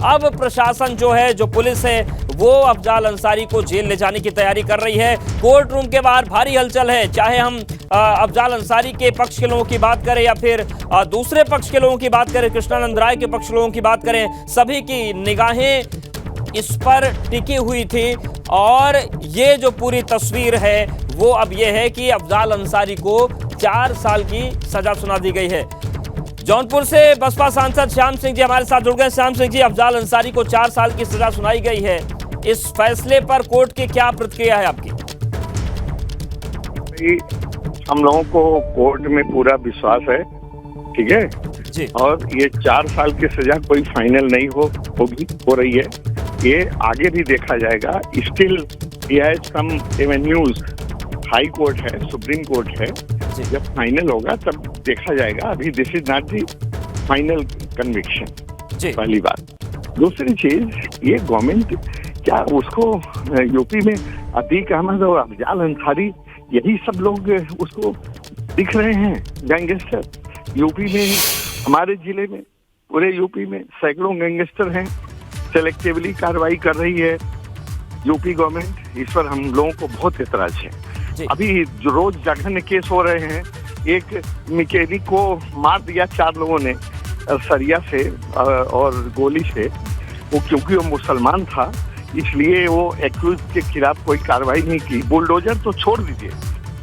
अब प्रशासन जो है, जो पुलिस है, वो अफजाल अंसारी को जेल ले जाने की तैयारी कर रही है। कोर्ट रूम के बाहर भारी हलचल है, चाहे हम अफजाल अंसारी के पक्ष के लोगों की बात करें या फिर दूसरे पक्ष के लोगों की बात करें, कृष्णानंद राय के पक्ष के लोगों की बात करें, सभी की निगाहें इस पर टिकी हुई थी। और ये जो पूरी तस्वीर है वो अब ये है कि अफजाल अंसारी को 4 साल की सजा सुना दी गई है। जौनपुर से बसपा सांसद श्याम सिंह जी हमारे साथ जुड़ गए। श्याम सिंह जी, अफजाल अंसारी को 4 साल की सजा सुनाई गई है, इस फैसले पर कोर्ट की क्या प्रतिक्रिया है आपकी? हम लोगों को कोर्ट में पूरा विश्वास है, ठीक है जी। और ये 4 साल की सजा कोई फाइनल नहीं हो रही है, ये आगे भी देखा जाएगा। Still some avenues, high court है, सुप्रीम कोर्ट है, जब फाइनल होगा तब देखा जाएगा। अभी this is not the final conviction, पहली बात। दूसरी चीज, ये गवर्नमेंट क्या उसको यूपी में अतीक अहमद और अफजाल अंसारी यही सब लोग उसको दिख रहे हैं गैंगस्टर? यूपी में, हमारे जिले में, पूरे यूपी में सैकड़ों गैंगस्टर हैं, सेलेक्टिवली कार्रवाई कर रही है यूपी गवर्नमेंट। इस पर हम लोगों को बहुत एतराज है। अभी जो रोज जघन्य केस हो रहे हैं, एक मैकेनिक को मार दिया 4 लोगों ने सरिया से और गोली से, वो क्योंकि वो मुसलमान था इसलिए वो एक्यूज के खिलाफ कोई कार्रवाई नहीं की। बुलडोजर तो छोड़ दीजिए,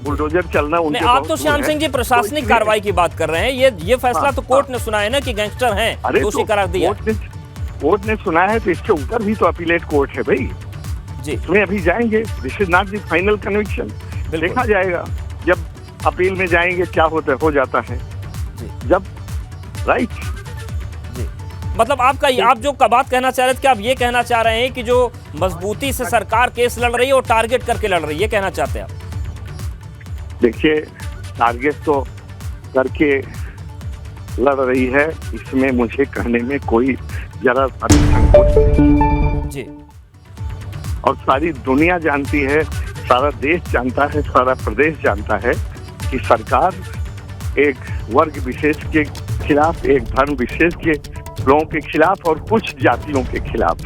बुलडोजर चलना उनके आप तो श्याम सिंह जी प्रशासनिक कार्रवाई की बात कर रहे हैं। ये फैसला तो कोर्ट ने सुना है ना कि गैंगस्टर हैं, दोषी करार दिया। कोर्ट ने सुना है तो इसके ऊपर भी तो अपीलेट कोर्ट है भाई जी, इसमें अभी जाएंगे। This is not the final conviction, देखा जाएगा जब अपील में जाएंगे क्या हो जाता है जी। जब राइट जी, मतलब आप जो बात कहना चाह रहे थे कि आप ये कहना चाह रहे हैं कि जो मजबूती से सरकार केस लड़ रही है वो टारगेट करके लड़ रही है, ये कहना चाहते हैं आप? देखिए, टारगेट तो करके लड़ रही है, इसमें मुझे कहने में कोई जरा संकोच नहीं जी। और सारी दुनिया जानती है, सारा देश जानता है, सारा प्रदेश जानता है कि सरकार एक वर्ग विशेष के खिलाफ, एक धर्म विशेष के लोगों के खिलाफ और कुछ जातियों के खिलाफ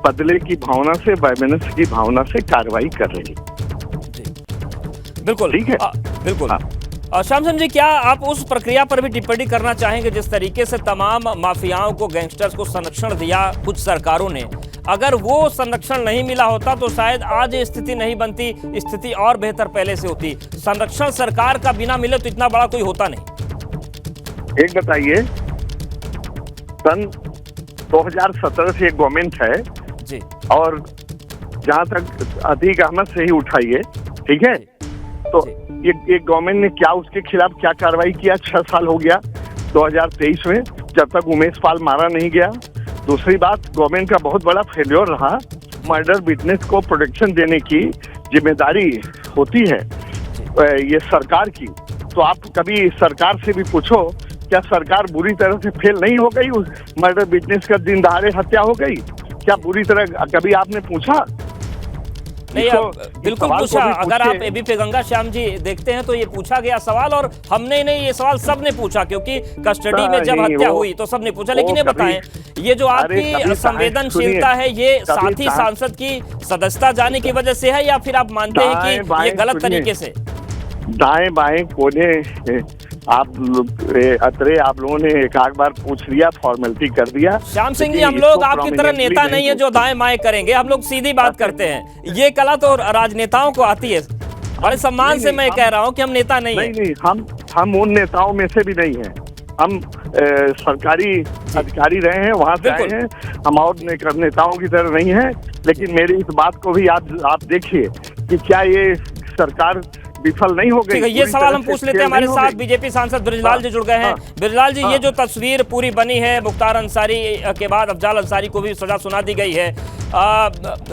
बदले की भावना से, वैमनस्य की भावना से कार्रवाई कर रही है। बिल्कुल ठीक है, बिल्कुल। श्याम सिंह जी, क्या आप उस प्रक्रिया पर भी टिप्पणी करना चाहेंगे जिस तरीके से तमाम माफियाओं को, गैंगस्टर्स को संरक्षण दिया कुछ सरकारों ने? अगर वो संरक्षण नहीं मिला होता तो शायद आज स्थिति नहीं बनती, स्थिति और बेहतर पहले से होती। संरक्षण सरकार का बिना मिले तो इतना बड़ा कोई होता नहीं। एक बताइए, सन 2017 से एक गवर्नमेंट है जी, और जहां तक अतीक अहमद से ही उठाइए, ठीक है, तो एक गवर्नमेंट ने क्या उसके खिलाफ क्या कार्रवाई किया? 6 साल हो गया 2023 में, जब तक उमेश पाल मारा नहीं गया। दूसरी बात, गवर्नमेंट का बहुत बड़ा फेल्योर रहा, मर्डर विटनेस को प्रोटेक्शन देने की जिम्मेदारी होती है ये सरकार की। तो आप कभी सरकार से भी पूछो, क्या सरकार बुरी तरह से फेल नहीं हो गई? मर्डर विटनेस का दिन दहाड़े हत्या हो गई, क्या बुरी तरह कभी आपने पूछा? नहीं, बिल्कुल पूछा। अगर आप एबीपी गंगा श्याम जी देखते हैं तो ये पूछा गया सवाल, और हमने नहीं, ये सवाल सबने पूछा, क्योंकि कस्टडी में जब हत्या हुई तो सबने पूछा। लेकिन ये बताएं, ये जो आपकी संवेदनशीलता है, ये साथी सांसद की सदस्यता जाने की वजह से है या फिर आप मानते हैं कि ये गलत तरीके से? दाएं बाएं कोने आप लोगों ने एक आध बार पूछ लिया, फॉर्मेलिटी कर दिया। श्याम सिंह जी, हम लोग आपकी तरह नेता नहीं है जो दाएं बाएं करेंगे, हम लोग सीधी बात करते हैं। ये कला तो राजनेताओं को आती है। बड़े सम्मान से मैं कह रहा हूँ कि हम नेता नहीं है। नहीं, हम उन नेताओं में से भी नहीं है। हम सरकारी अधिकारी रहे हैं, वहां से आए हैं, हम और नेताओं की तरह नहीं है। लेकिन मेरी इस बात को भी आप देखिए कि क्या ये सरकार विफल नहीं हो गई? ये सवाल हम पूछ लेते हैं। हमारे साथ बीजेपी सांसद बृजलाल जी जुड़ गए हैं। बृजलाल जी, ये जो तस्वीर पूरी बनी है, मुख्तार अंसारी के बाद अफजाल अंसारी को भी सजा सुना दी गई है।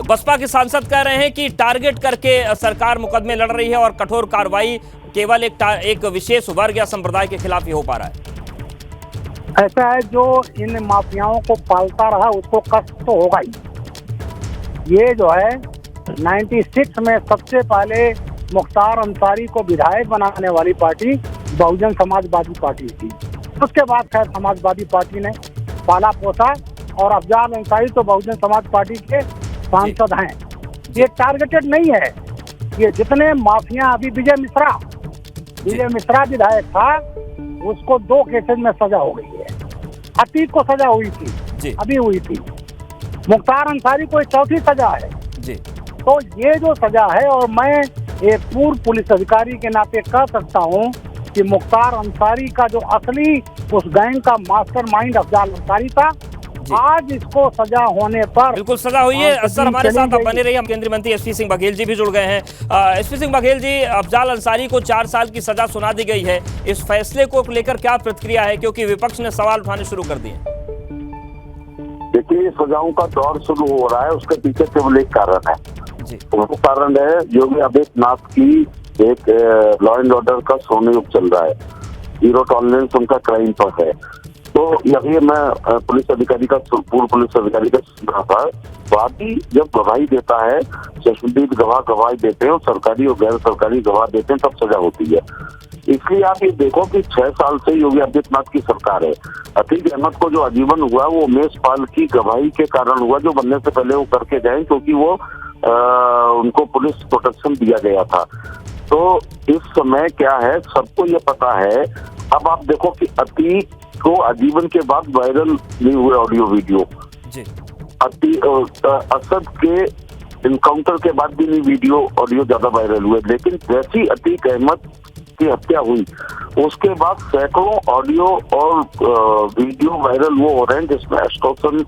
बसपा के सांसद कह रहे हैं कि टारगेट करके सरकार मुकदमे लड़ रही है और कठोर कार्रवाई केवल एक विशेष वर्ग या संप्रदाय के खिलाफ ही हो पा रहा है। ऐसा है, जो इन माफियाओं को पालता रहा उसको कष्ट तो होगा ही। ये जो है 96 में सबसे पहले मुख्तार अंसारी को विधायक बनाने वाली पार्टी बहुजन समाजवादी पार्टी थी। उसके बाद खैर समाजवादी पार्टी ने पाला पोसा और अफजाल अंसारी तो बहुजन समाज पार्टी के सांसद हैं। ये टारगेटेड नहीं है। ये जितने माफिया, अभी विजय मिश्रा विधायक था, उसको 2 केसेस में सजा हो गई है। अतीक को सजा हुई थी, अभी हुई थी। मुख्तार अंसारी को 4थी सजा है जी। तो ये जो सजा है, और मैं एक पूर्व पुलिस अधिकारी के नाते कह सकता हूँ कि मुख्तार अंसारी का जो असली उस गैंग का मास्टरमाइंड अफजाल अंसारी था, आज इसको सजा होने पर बिल्कुल सजा हुई है। सर हमारे साथ आप बने रहिए। हम केंद्रीय मंत्री एसपी सिंह बघेल जी भी जुड़ गए हैं। एसपी सिंह बघेल जी, अफजाल अंसारी को 4 साल की सजा सुना दी गई है। इस फैसले को लेकर क्या प्रतिक्रिया है, क्योंकि विपक्ष ने सवाल उठाने शुरू कर दिए? देखिए, सजाओं का दौर शुरू हो रहा है, उसके पीछे केवल एक कारण है जी। वो कारण है योगी आदित्यनाथ की एक लॉ एंड ऑर्डर का सोने युग चल रहा है। 0 टॉलरेंस उनका क्राइम पर है। तो यही मैं पुलिस अधिकारी का, पूर्व पुलिस अधिकारी का सुना था, वादी जब गवाही देता है, चश्मदीद गवाह गवाही देते हैं और सरकारी और गैर सरकारी गवाह देते हैं, तब सजा होती है। इसलिए आप ये देखो कि 6 साल से योगी आदित्यनाथ की सरकार है। अतीक अहमद को जो आजीवन हुआ वो उमेश पाल की गवाही के कारण हुआ, जो बनने से पहले वो करके गए, क्योंकि वो उनको पुलिस प्रोटेक्शन दिया गया था। तो इस समय क्या है, सबको ये पता है। अब आप देखो कि अतीक को आजीवन के बाद वायरल नहीं हुए ऑडियो वीडियो जी। असद के इनकाउंटर के बाद भी नहीं वीडियो ऑडियो ज्यादा वायरल हुए, लेकिन जैसी अतीक अहमद की हत्या हुई उसके बाद सैकड़ों ऑडियो और वीडियो वायरल वो हो रहे हैं, जिसमें एक्सटॉर्शन,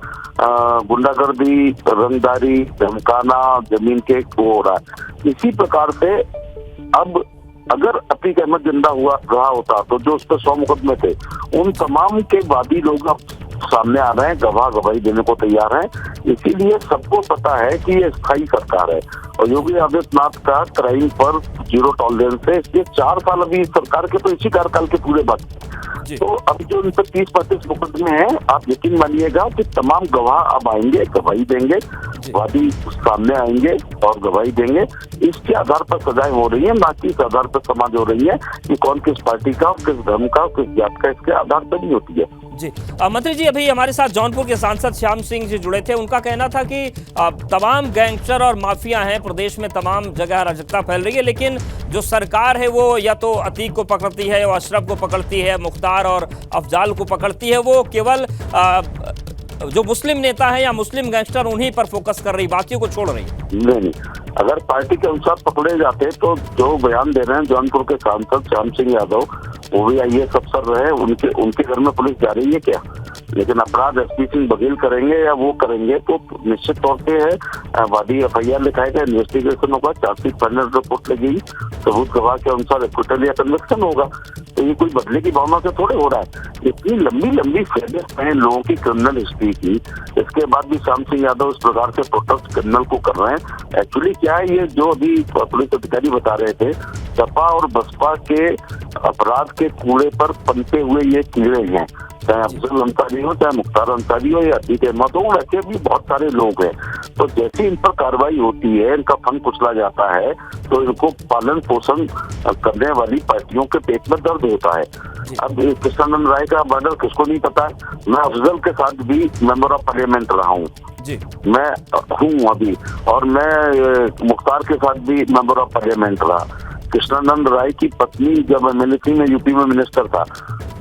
गुंडागर्दी, रंगदारी, धमकाना, जमीन के वो हो रहा है। इसी प्रकार से अब अगर अतीक अहमद जिंदा रहा होता तो जो उस पर 100 मुकदमे थे, उन तमाम के वादी लोग अब सामने आ रहे हैं, गवाही देने को तैयार हैं। इसीलिए सबको पता है कि ये स्थायी सरकार है और योगी आदित्यनाथ का क्राइम पर 0 टॉलरेंस है। इसलिए 4 साल अभी सरकार के तो इसी कार्यकाल के पूरे बाकी। तो अब जो इन पर 30-35 मुकदमे हैं, आप यकीन मानिएगा कि तमाम गवाह अब आएंगे, गवाही देंगे, वादी सामने आएंगे और गवाही देंगे। इसके आधार पर सजाएं हो रही है, ना कि इस आधार पर समाज हो रही है कि कौन किस पार्टी का, किस धर्म का, किस जात का, इसके आधार पर नहीं होती है जी। मंत्री जी, अभी हमारे साथ जौनपुर के सांसद श्याम सिंह जी जुड़े थे। उनका कहना था कि तमाम गैंगस्टर और माफिया हैं प्रदेश में, तमाम जगह अराजकता फैल रही है, लेकिन जो सरकार है वो या तो अतीक को पकड़ती है, और अशरफ को पकड़ती है, मुख्तार और अफजाल को पकड़ती है। वो केवल जो मुस्लिम नेता है या मुस्लिम गैंगस्टर, उन्हीं पर फोकस कर रही, बाकियों को छोड़ रही है। नहीं, अगर पार्टी के अनुसार पकड़े जाते तो जो बयान दे रहे हैं जौनपुर के सांसद श्याम सिंह यादव, वो भी IAS अफसर रहे, उनके घर में पुलिस जा रही है क्या? लेकिन अपराध एसपी सिंह बघेल करेंगे या वो करेंगे तो निश्चित तौर से है, वादी FIR लिखाएगा, इन्वेस्टिगेशन होगा, चार्जशीट फाइनल रिपोर्ट लगेगी, सबूत गवाह के अनुसार एक्विटल या कन्विक्शन होगा। तो ये कोई बदले की भावना से थोड़े हो रहा है। इतनी लंबी फेलियर है लोगों की क्रिमिनल हिस्ट्री की, इसके बाद भी श्याम सिंह यादव इस प्रकार से प्रोटेस्ट क्रिमिनल को कर रहे हैं। एक्चुअली क्या है, ये जो अभी पुलिस अधिकारी बता रहे थे, सपा और बसपा के अपराध के कूड़े पर पनपे हुए ये कीड़े हैं, चाहे अफजल अंसारी हो, चाहे मुख्तार अंसारी हो या अतीक अहमद हो, वैसे भी बहुत सारे लोग हैं। तो जैसे इन पर कार्रवाई होती है, इनका फंड कुचला जाता है, तो इनको पालन पोषण करने वाली पार्टियों के पेट में दर्द होता है। अब कृष्णानंद राय का मर्डर किसको नहीं पता है? मैं अफजल के साथ भी मेंबर ऑफ पार्लियामेंट रहा हूँ, मैं हूँ अभी, और मैं मुख्तार के साथ भी मेंबर ऑफ पार्लियामेंट रहा। कृष्णानंद राय की पत्नी जब MLA थी, मैं यूपी में मिनिस्टर था,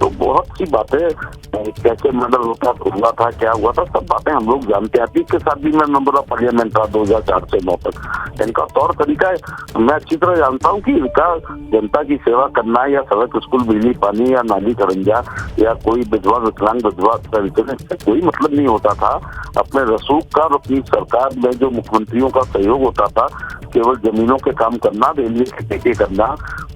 तो बहुत सी बातें, कैसे मर्डर हुआ था, क्या हुआ था, सब बातें हम लोग जानते हैं। अतीक के साथ भी मैं मेंबर ऑफ पार्लियामेंट रहा 2004 से 9 तक। इनका तौर तरीका है मैं अच्छी तरह जानता हूँ कि इनका जनता की सेवा करना या सड़क, स्कूल, बिजली, पानी या नाली खरंजा या कोई विधवा, विकलांग विधवा, कोई मतलब नहीं होता था। अपने रसूख का और अपनी सरकार में जो मुख्यमंत्रियों का सहयोग होता था, केवल जमीनों के काम करना, रेलवे के ठेके करना,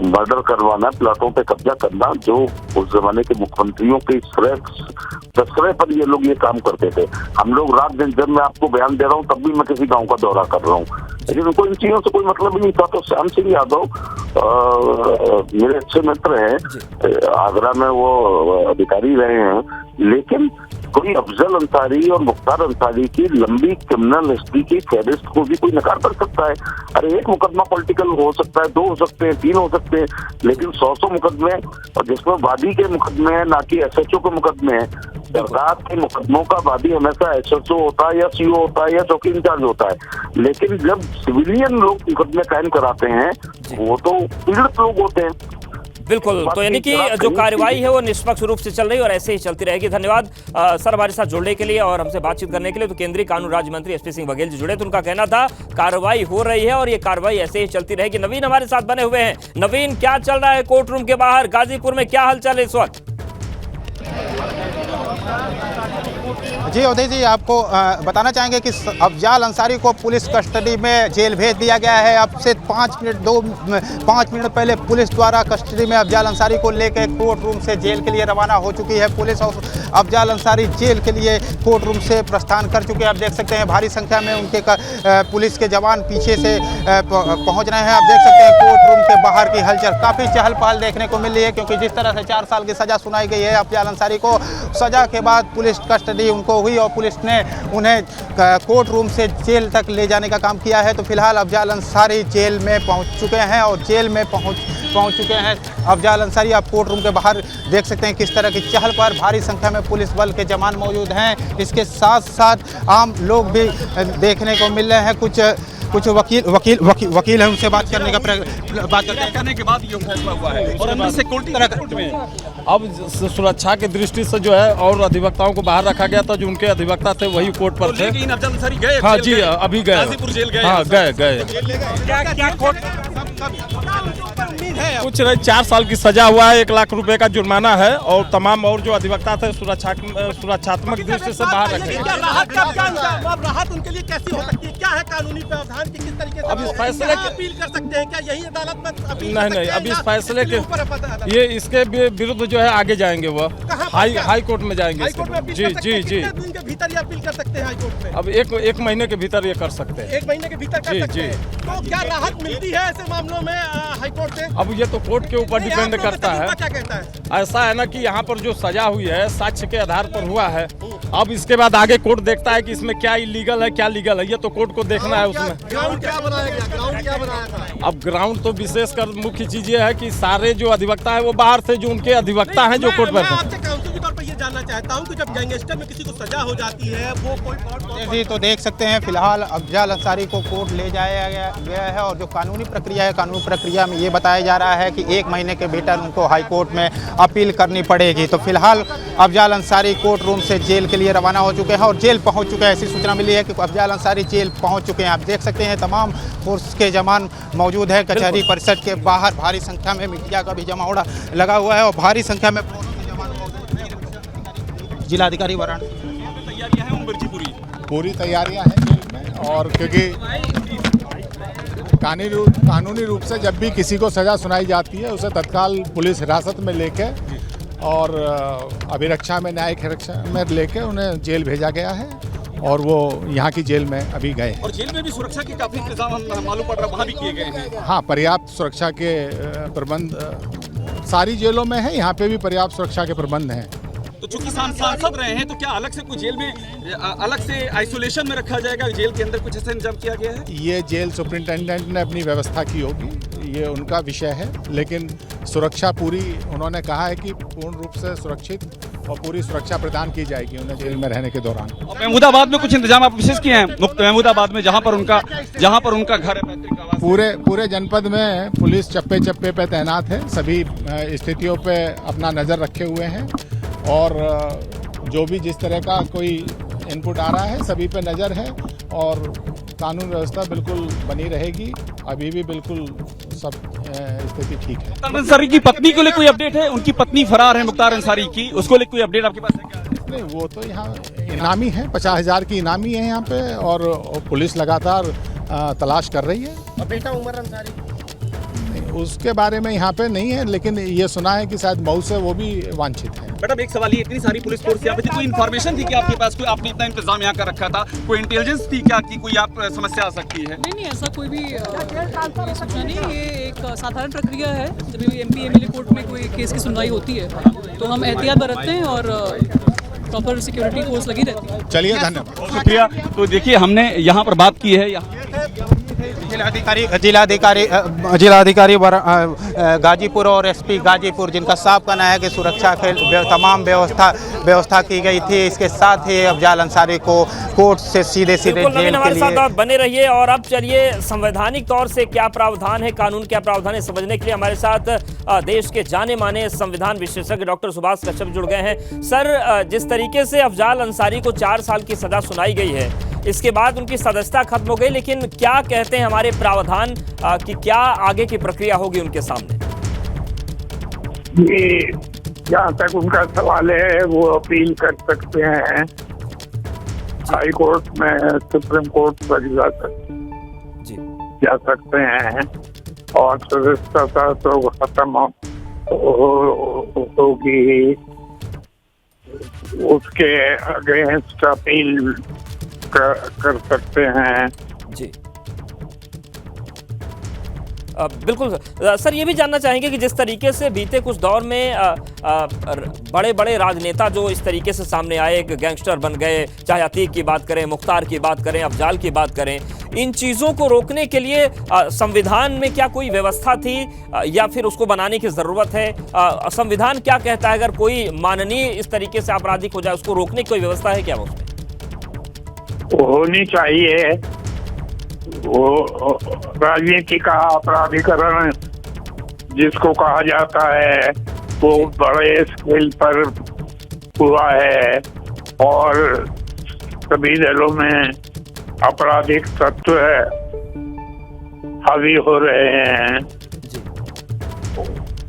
मर्डर करवाना, प्लाटों पे कब्जा करना, जो उस जमाने के मुख्यमंत्रियों के श्रेय पर ये लोग ये काम करते थे। हम लोग रात दिन, जब मैं आपको बयान दे रहा हूँ तब भी मैं किसी गांव का दौरा कर रहा हूँ, लेकिन उनको इन चीजों से कोई मतलब ही नहीं था। तो श्याम सिंह यादव मेरे अच्छे मित्र हैं, आगरा में वो अधिकारी रहे हैं, लेकिन कोई अफजल अंसारी और मुख्तार अंसारी की लंबी क्रिमिनल हिस्ट्री की फेरिस्त को भी कोई नकार कर सकता है? अरे एक मुकदमा पॉलिटिकल हो सकता है, 2 हो सकते हैं, 3 हो सकते हैं, लेकिन 100 मुकदमे, और जिसमें वादी के मुकदमे हैं ना कि SHO के मुकदमे हैं। सरकार के मुकदमों का वादी हमेशा SHO होता है या CO होता है या चौकी इंचार्ज होता है, लेकिन जब सिविलियन लोग मुकदमे कायम कराते हैं वो तो पीड़ित लोग होते हैं। बिल्कुल, तो यानी कि जो कार्रवाई है वो निष्पक्ष रूप से चल रही है और ऐसे ही चलती रहेगी। धन्यवाद सर हमारे साथ जुड़ने के लिए और हमसे बातचीत करने के लिए। तो केंद्रीय कानून राज्य मंत्री SP सिंह बघेल जी जुड़े, तो उनका कहना था कार्रवाई हो रही है और ये कार्रवाई ऐसे ही चलती रहेगी। नवीन हमारे साथ बने हुए हैं। नवीन, क्या चल रहा है कोर्ट रूम के बाहर? गाजीपुर में क्या हलचल है इस वक्त? जी अवधेश जी, आपको बताना चाहेंगे कि अफजाल अंसारी को पुलिस कस्टडी में जेल भेज दिया गया है। अब से 5 मिनट पहले पुलिस द्वारा कस्टडी में अफजाल अंसारी को लेकर कोर्ट रूम से जेल के लिए रवाना हो चुकी है पुलिस, और अफजाल अंसारी जेल के लिए कोर्ट रूम से प्रस्थान कर चुके हैं। आप देख सकते हैं भारी संख्या में उनके पुलिस के जवान पीछे से पहुंच रहे हैं। आप देख सकते हैं कोर्ट रूम के बाहर की हलचल, काफ़ी चहल पहल देखने को मिल रही है, क्योंकि जिस तरह से 4 साल की सज़ा सुनाई गई है अफजाल अंसारी को, सज़ा के बाद पुलिस कस्टडी उनको हुई और पुलिस ने उन्हें कोर्ट रूम से जेल तक ले जाने का काम किया है। तो फिलहाल अफजाल अंसारी जेल में पहुंच चुके हैं और जेल में पहुंच चुके हैं अफजाल अंसारी। आप कोर्ट रूम के बाहर देख सकते हैं किस तरह की चहल पहल, भारी संख्या में पुलिस बल के जवान मौजूद हैं। इसके साथ साथ आम लोग भी देखने को मिल रहे हैं। कुछ वकील है, उनसे बात करने के बाद ये फैसला हुआ है और अंदर सिक्योरिटी कोर्ट में अब सुरक्षा की दृष्टि से जो है और अधिवक्ताओं को बाहर रखा गया था। जो उनके अधिवक्ता थे वही कोर्ट पर थे। अफजाल अंसारी गए? हाँ जी, अभी गए, गाजीपुर जेल गए। हाँ गए। क्या कोर्ट कुछ नहीं, 4 साल की सजा हुआ है, 1 लाख रुपए का जुर्माना है और तमाम और जो अधिवक्ता थे सुरक्षात्मक दृष्टि से बाहर रखे। राहत उनके लिए कैसी हो सकती है? क्या है कानूनी प्रावधान की, किस तरीके से अब इस फैसले के अपील कर सकते हैं? क्या यही अदालत में अपील नहीं, अब इस फैसले के ये इसके विरुद्ध जो है आगे जाएंगे, वह हाई कोर्ट में जाएंगे। जी दिन के भीतर ये अपील कर सकते हैं हाई कोर्ट में? अब एक महीने के भीतर ये कर सकते हैं। 1 महीने के भीतर कर सकते हैं। तो क्या राहत मिलती है ऐसे मामलों में हाई कोर्ट से? अब ये तो कोर्ट के ऊपर डिपेंड करता है। क्या कहता है? ऐसा है ना कि यहाँ पर जो सजा हुई है साक्ष्य के आधार पर हुआ है। अब इसके बाद आगे कोर्ट देखता है कि इसमें क्या इलीगल है क्या लीगल है, ये तो कोर्ट को देखना है उसमें। ग्राउंड क्या बनाया था? अब ग्राउंड तो विशेषकर मुख्य चीज ये है कि सारे जो अधिवक्ता है वो बाहर से, जो उनके अधिवक्ता हैं जो कोर्ट में काउंसिल के तौर पर ये जानना चाहता हूँ कि जब गैंगस्टर में किसी को सजा हो जाती है वो कोई जी, तो देख सकते हैं फिलहाल अफजाल अंसारी को कोर्ट ले जाया गया है और जो कानूनी प्रक्रिया है, कानूनी प्रक्रिया में ये बताया जा रहा है कि 1 महीने के भीतर उनको हाई कोर्ट में अपील करनी पड़ेगी। तो फिलहाल अफजाल अंसारी कोर्ट रूम से जेल के लिए रवाना हो चुके हैं और जेल पहुंच चुके हैं। ऐसी सूचना मिली है कि अफजाल अंसारी जेल पहुंच चुके हैं। आप देख सकते हैं तमाम फोर्स के जवान मौजूद है। कचहरी परिसर के बाहर भारी संख्या में मीडिया का भी जमावड़ा लगा हुआ है और भारी संख्या में जिलाधिकारी वाराणसी तैयारियां हैं पूरी तैयारियां हैं जेल में। और क्योंकि कानूनी रूप से जब भी किसी को सज़ा सुनाई जाती है उसे तत्काल पुलिस हिरासत में लेके और अभिरक्षा में, न्यायिक हिरक्षा में लेके उन्हें जेल भेजा गया है और वो यहाँ की जेल में अभी गए हैं। और जेल में भी सुरक्षा के काफ़ी इंतजाम मालूम पड़ रहा है, वहाँ भी किए गए हैं। हाँ, पर्याप्त सुरक्षा के प्रबंध सारी जेलों में है, यहाँ पे भी पर्याप्त सुरक्षा के प्रबंध हैं। तो चूंकि सांसद रहे हैं तो क्या अलग से कोई जेल में अलग से आइसोलेशन में रखा जाएगा? जेल के अंदर कुछ ऐसा इंतजाम किया गया है? ये जेल सुपरिटेंडेंट ने अपनी व्यवस्था की होगी, ये उनका विषय है, लेकिन सुरक्षा पूरी उन्होंने कहा है कि पूर्ण रूप से सुरक्षित और पूरी सुरक्षा प्रदान की जाएगी उन्हें जेल में रहने के दौरान। महमूदाबाद में कुछ इंतजाम आप विशेष किए हैं? मुफ्त महमूदाबाद में जहाँ पर उनका घर है, पूरे जनपद में पुलिस चप्पे चप्पे पे तैनात है, सभी स्थितियों पे अपना नज़र रखे हुए हैं और जो भी जिस तरह का कोई इनपुट आ रहा है सभी पे नज़र है और कानून व्यवस्था बिल्कुल बनी रहेगी। अभी भी बिल्कुल सब स्थिति ठीक है। मुख्तार अंसारी की पत्नी को लेकर कोई अपडेट है? उनकी पत्नी फरार है मुख्तार अंसारी की, उसको लेकर कोई अपडेट आपके पास है क्या? नहीं, वो तो यहाँ इनामी है, 50,000 की इनामी है यहाँ पे और पुलिस लगातार तलाश कर रही है। और बेटा उमर अंसारी? उसके बारे में यहाँ पे नहीं है, लेकिन ये सुना है कि शायद मऊ से वो भी वांछित है। मैडम एक सवाल, ये इतनी सारी पुलिस फोर्स यहाँ पे थी, कोई इन्फॉर्मेशन थी कि आपके पास, कोई आपने इतना इंतजाम यहाँ का रखा था, कोई इंटेलिजेंस थी क्या कि कोई आप समस्या आ सकती है? नहीं, ऐसा कोई भी सूचना नहीं। ये एक साधारण प्रक्रिया है, जब भी MP MLA कोर्ट में कोई केस की सुनवाई होती है तो हम एहतियात बरतते हैं और प्रॉपर सिक्योरिटी फोर्स लगी रहती है। चलिए धन्यवाद। शुक्रिया। तो देखिए हमने यहाँ पर बात की है, जिलाधिकारी गाजीपुर और एसपी गाजीपुर, जिनका साफ कहना है कि सुरक्षा के तमाम व्यवस्था की गई थी। इसके साथ ही अफजाल अंसारी को कोर्ट से सीधे जेल के हमारे लिए। साथ आप बने रहिए। और अब चलिए संवैधानिक तौर से क्या प्रावधान है, कानून क्या प्रावधान है, समझने के लिए हमारे साथ देश के जाने माने संविधान विशेषज्ञ डॉक्टर सुभाष कश्यप जुड़ गए हैं। सर, जिस तरीके से अफजाल अंसारी को 4 साल की सजा सुनाई गई है, इसके बाद उनकी सदस्यता खत्म हो गई, लेकिन क्या कहते हैं हमारे प्रावधान कि क्या आगे की प्रक्रिया होगी उनके सामने? ये जहाँ तक उनका सवाल है वो अपील कर सकते हैं हाई कोर्ट में, सुप्रीम कोर्ट पर जा सकते हैं और सदस्यता तो खत्म होगी। उसके अगेंस्ट अपील कर सकते हैं। जी बिल्कुल सर, ये भी जानना चाहेंगे कि जिस तरीके से बीते कुछ दौर में बड़े बड़े राजनेता जो इस तरीके से सामने आए, एक गैंगस्टर बन गए, चाहे अतीक की बात करें, मुख्तार की बात करें, अफजाल की बात करें, इन चीज़ों को रोकने के लिए संविधान में क्या कोई व्यवस्था थी या फिर उसको बनाने की ज़रूरत है? संविधान क्या कहता है अगर कोई माननीय इस तरीके से आपराधिक हो जाए, उसको रोकने की कोई व्यवस्था है क्या उसमें? होनी चाहिए। वो राजनीति का अपराधीकरण जिसको कहा जाता है वो बड़े स्केल पर हुआ है और सभी दलों में आपराधिक तत्व हावी हो रहे हैं।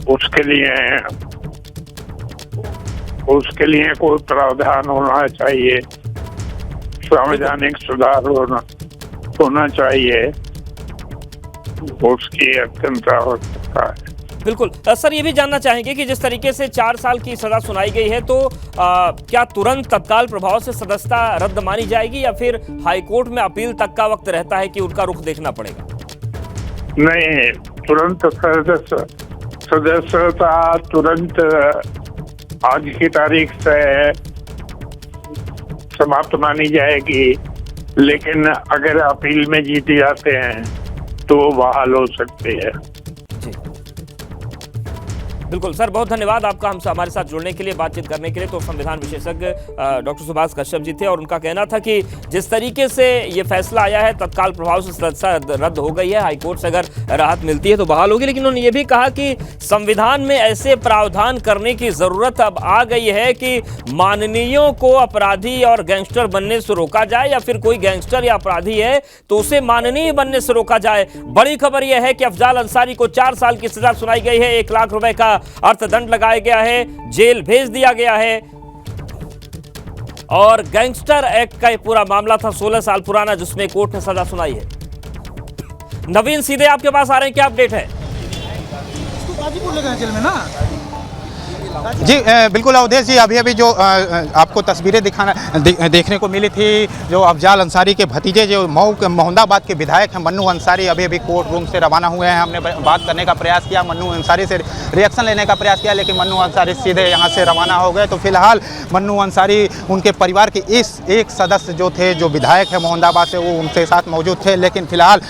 उसके लिए कोई प्रावधान होना चाहिए, संवैधानिक सुधार होना चाहिए, उसकी अत्यंत आवश्यकता है। बिल्कुल सर, ये भी जानना चाहेंगे कि जिस तरीके से 4 साल की सजा सुनाई गई है तो क्या तुरंत तत्काल प्रभाव से सदस्यता रद्द मानी जाएगी या फिर हाईकोर्ट में अपील तक का वक्त रहता है कि उनका रुख देखना पड़ेगा? नहीं, तुरंत सदस्यता तुरंत आज की तारीख से समाप्त मानी जाएगी, लेकिन अगर अपील में जीते जाते हैं तो बहाल हो सकते हैं। बिल्कुल सर, बहुत धन्यवाद आपका हमसे हमारे साथ जुड़ने के लिए, बातचीत करने के लिए। तो संविधान विशेषज्ञ डॉक्टर सुभाष कश्यप जी थे और उनका कहना था कि जिस तरीके से ये फैसला आया है, तत्काल प्रभाव से सदस्यता रद्द हो गई है, हाईकोर्ट से अगर राहत मिलती है तो बहाल होगी, लेकिन उन्होंने ये भी कहा कि संविधान में ऐसे प्रावधान करने की जरूरत अब आ गई है कि माननीयों को अपराधी और गैंगस्टर बनने से रोका जाए या फिर कोई गैंगस्टर या अपराधी है तो उसे माननीय बनने से रोका जाए। बड़ी खबर यह है कि अफजाल अंसारी को 4 साल की सजा सुनाई गई है, 1 लाख रुपए का अर्थदंड लगाया गया है, जेल भेज दिया गया है और गैंगस्टर एक्ट का पूरा मामला था 16 साल पुराना, जिसमें कोर्ट ने सजा सुनाई है। नवीन सीधे आपके पास आ रहे हैं, क्या अपडेट है? गाजीपुर ले गए जेल में ना? जी बिल्कुल अवधेश जी, अभी जो आपको तस्वीरें देखने को मिली थी, जो अफजाल अंसारी के भतीजे जो मोहम्मदाबाद के विधायक हैं मन्नू अंसारी, अभी कोर्ट रूम से रवाना हुए हैं। हमने बात करने का प्रयास किया, मन्नू अंसारी से रिएक्शन लेने का प्रयास किया, लेकिन मन्नू अंसारी सीधे यहां से रवाना हो गए। तो फिलहाल मन्नू अंसारी उनके परिवार के इस एक सदस्य जो थे, जो विधायक है मोहम्मदाबाद से, वो उनके साथ मौजूद थे, लेकिन फिलहाल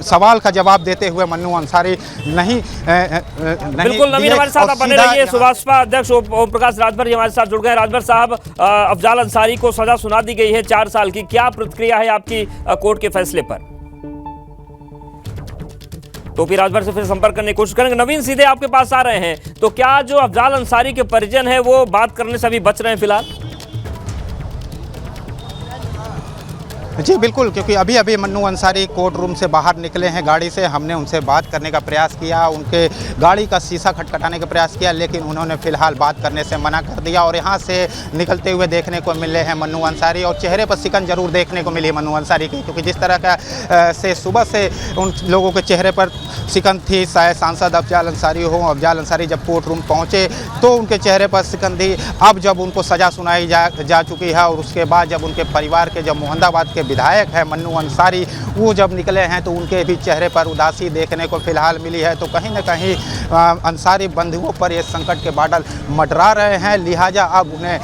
सवाल का जवाब देते हुए मन्नू अंसारी नहीं बिल्कुल नवीन हमारे साथ बने रहिए। सुभाष अध्यक्ष ओम प्रकाश राजभर हमारे साथ जुड़ गए। राजभर साहब, अफजाल अंसारी को सजा सुना दी गई है 4 साल की, क्या प्रतिक्रिया है आपकी कोर्ट के फैसले पर? तो फिर राजभर से फिर संपर्क करने की कोशिश करेंगे। नवीन सीधे आपके पास आ रहे हैं, तो क्या जो अफजाल अंसारी के परिजन है वो बात करने से अभी बच रहे हैं फिलहाल? जी बिल्कुल, क्योंकि अभी मन्नू अंसारी कोर्ट रूम से बाहर निकले हैं गाड़ी से। हमने उनसे बात करने का प्रयास किया, उनके गाड़ी का शीशा खटखटाने का प्रयास किया, लेकिन उन्होंने फिलहाल बात करने से मना कर दिया। और यहाँ से निकलते हुए देखने को मिले हैं मन्नू अंसारी, और चेहरे पर सिकन जरूर देखने को मिली है मन्नू अंसारी की, क्योंकि जिस तरह का से सुबह से उन लोगों के चेहरे पर सिकन थी, शायद सांसद अफजाल अंसारी हो। अफजाल अंसारी जब कोर्ट रूम पहुँचे तो उनके चेहरे पर सिकन थी। अब जब उनको सज़ा सुनाई जा चुकी है और उसके बाद जब उनके परिवार के, जब मोहम्मदाबाद के विधायक है मन्नू अंसारी, वो जब निकले हैं तो उनके भी चेहरे पर उदासी देखने को फिलहाल मिली है। तो कहीं न कहीं अंसारी बंधुओं पर ये संकट के बादल मंडरा रहे हैं, लिहाजा अब उन्हें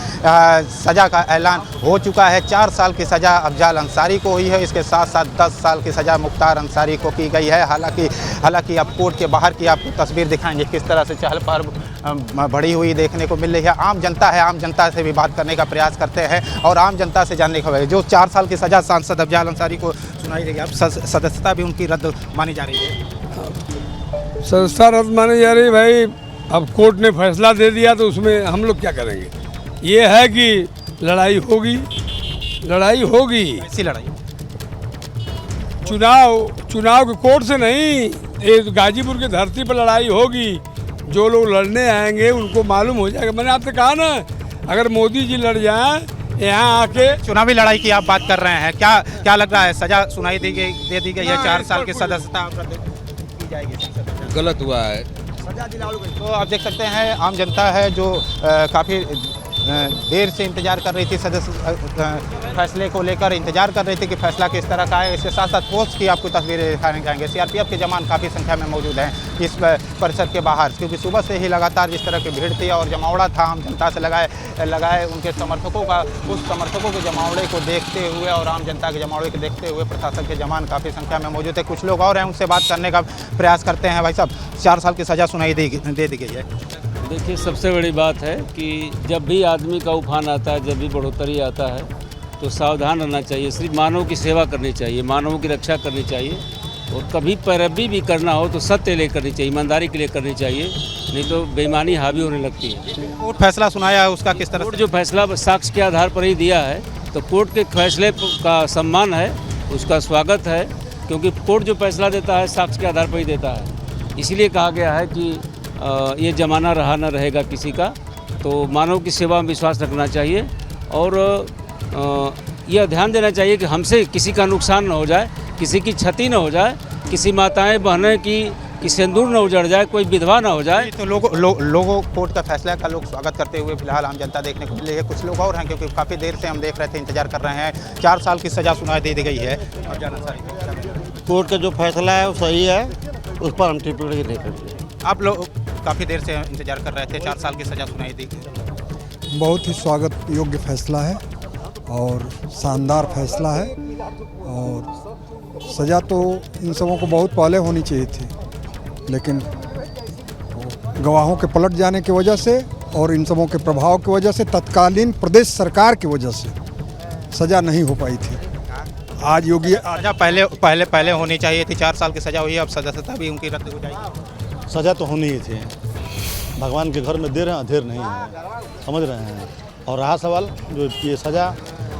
सज़ा का ऐलान हो चुका है। 4 साल की सज़ा अफजाल अंसारी को हुई है, इसके साथ साथ 10 साल की सज़ा मुख्तार अंसारी को की गई है। हालांकि अब कोर्ट के बाहर की आपको तस्वीर दिखाएंगे किस तरह से चहल पहल बढ़ी हुई देखने को मिल रही है। आम जनता है, आम जनता से भी बात करने का प्रयास करते हैं और आम जनता से जानने का जो 4 साल की सज़ा सांसद अफजाल अंसारी को सुनाई देगी, अब सदस्यता भी उनकी रद्द मानी जा रही है। सदस्यता रद्द मानी जा रही है भाई। अब कोर्ट ने फैसला दे दिया तो उसमें हम लोग क्या करेंगे। ये है कि लड़ाई होगी, लड़ाई होगी। ऐसी लड़ाई चुनाव के कोर्ट से नहीं, ये गाजीपुर की धरती पर लड़ाई होगी। जो लोग लड़ने आएंगे उनको मालूम हो जाएगा। मैंने आपसे कहा ना, अगर मोदी जी लड़ जाएं यहाँ आके। चुनावी लड़ाई की आप बात कर रहे हैं, क्या लग रहा है? सजा सुनाई दे दी गई है, 4 साल की सदस्यता की जाएगी। गलत हुआ है। तो आप देख सकते हैं आम जनता है जो काफ़ी देर से इंतजार कर रही थी, फैसले को लेकर इंतजार कर रही थी कि फैसला किस तरह का है। इसके साथ साथ पोस्ट की आपको तस्वीरें दिखाने जाएंगे। सीआरपीएफ के जवान काफ़ी संख्या में मौजूद हैं इस परिसर के बाहर, क्योंकि सुबह से ही लगातार जिस तरह की भीड़ थी और जमावड़ा था आम जनता से लगाए उनके समर्थकों का, उस समर्थकों के जमावड़े को देखते हुए और आम जनता के जमावड़े को देखते हुए प्रशासन के जवान काफ़ी संख्या में मौजूद थे। कुछ लोग और हैं, उनसे बात करने का प्रयास करते हैं। भाई साहब, 4 साल की सज़ा सुनाई दे दी गई है। देखिए, सबसे बड़ी बात है कि जब भी आदमी का उफान आता है, जब भी बढ़ोतरी आता है तो सावधान रहना चाहिए। सिर्फ मानव की सेवा करनी चाहिए, मानवों की रक्षा करनी चाहिए और कभी पैरवी भी करना हो तो सत्य ले करनी चाहिए, ईमानदारी के लिए करनी चाहिए, नहीं तो बेईमानी हावी होने लगती है। कोर्ट फैसला सुनाया है, उसका किस तरह? कोर्ट जो फैसला साक्ष्य के आधार पर ही दिया है तो कोर्ट के फैसले का सम्मान है, उसका स्वागत है, क्योंकि कोर्ट जो फैसला देता है साक्ष्य के आधार पर ही देता है। इसीलिए कहा गया है कि ये ज़माना रहा न रहेगा किसी का, तो मानव की सेवा में विश्वास रखना चाहिए और यह ध्यान देना चाहिए कि हमसे किसी का नुकसान न हो जाए, किसी की क्षति न हो जाए, किसी माताएं बहनें की सिंदूर न उजड़ जाए, कोई विधवा न हो जाए। तो लोगों कोर्ट का फैसला का लोग स्वागत करते हुए फिलहाल आम जनता देखने को मिल रही है। कुछ लोग और हैं, क्योंकि काफ़ी देर से हम देख रहे थे, इंतजार कर रहे हैं। 4 साल की सज़ा सुनाई दे दी गई है। कोर्ट का जो फैसला है वो सही है, उस पर हम टिप्पणी नहीं करते। आप लोग काफ़ी देर से इंतजार कर रहे थे, 4 साल की सज़ा सुनाई दी गई। बहुत ही स्वागत योग्य फैसला है और शानदार फैसला है और सज़ा तो इन सबों को बहुत पहले होनी चाहिए थी, लेकिन गवाहों के पलट जाने की वजह से और इन सबों के प्रभाव की वजह से तत्कालीन प्रदेश सरकार की वजह से सज़ा नहीं हो पाई थी। आज योगी सज़ा पहले होनी चाहिए थी। 4 साल की सज़ा हुई है, अब सदस्यता भी उनकी रद्द हो जाएगी। सज़ा तो होनी ही थी, भगवान के घर में देर है, अधेर नहीं है, समझ रहे हैं। और रहा सवाल जो ये सज़ा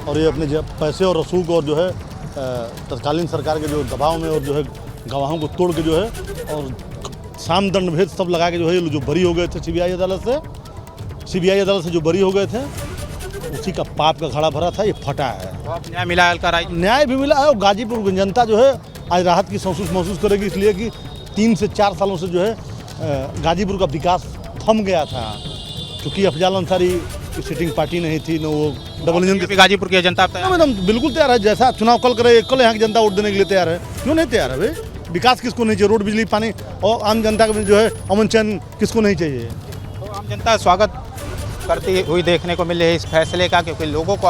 और ये अपने पैसे और रसूख और जो है तत्कालीन सरकार के जो दबाव में और जो है गवाहों को तोड़ के जो है और साम दंड भेद सब लगा के जो है जो बरी हो गए थे सीबीआई अदालत से जो बरी हो गए थे, उसी का पाप का घड़ा भरा था, ये फटा है। न्याय मिला है, न्याय भी मिला है और गाजीपुर की जनता जो है आज राहत की महसूस करेगी, इसलिए कि 3 से 4 सालों से जो है गाजीपुर का विकास थम गया था, क्योंकि अफजाल अंसारी की सिटिंग पार्टी नहीं थी, न वो डबल इंजन की। गाजीपुर की जनता एकदम बिल्कुल तैयार है, जैसा चुनाव कल करे कल यहाँ की जनता वोट देने के लिए तैयार है। क्यों नहीं तैयार है भाई? विकास किसको नहीं चाहिए? रोड, बिजली, पानी और आम जनता का जो है अमन चैन किसको नहीं चाहिए? तो आम जनता स्वागत करती हुई देखने को मिल रही है इस फैसले का, क्योंकि लोगों को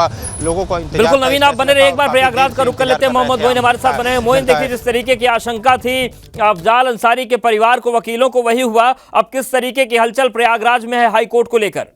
बिल्कुल। नवीन, आप बने रहे, एक बार प्रयागराज का रुख कर लेते हैं। मोहम्मद मोइन हमारे साथ बने हैं। मोइन, देखिए जिस तरीके की आशंका थी अफजाल अंसारी के परिवार को, वकीलों को, वही हुआ। अब किस तरीके की हलचल प्रयागराज में है हाई कोर्ट को लेकर?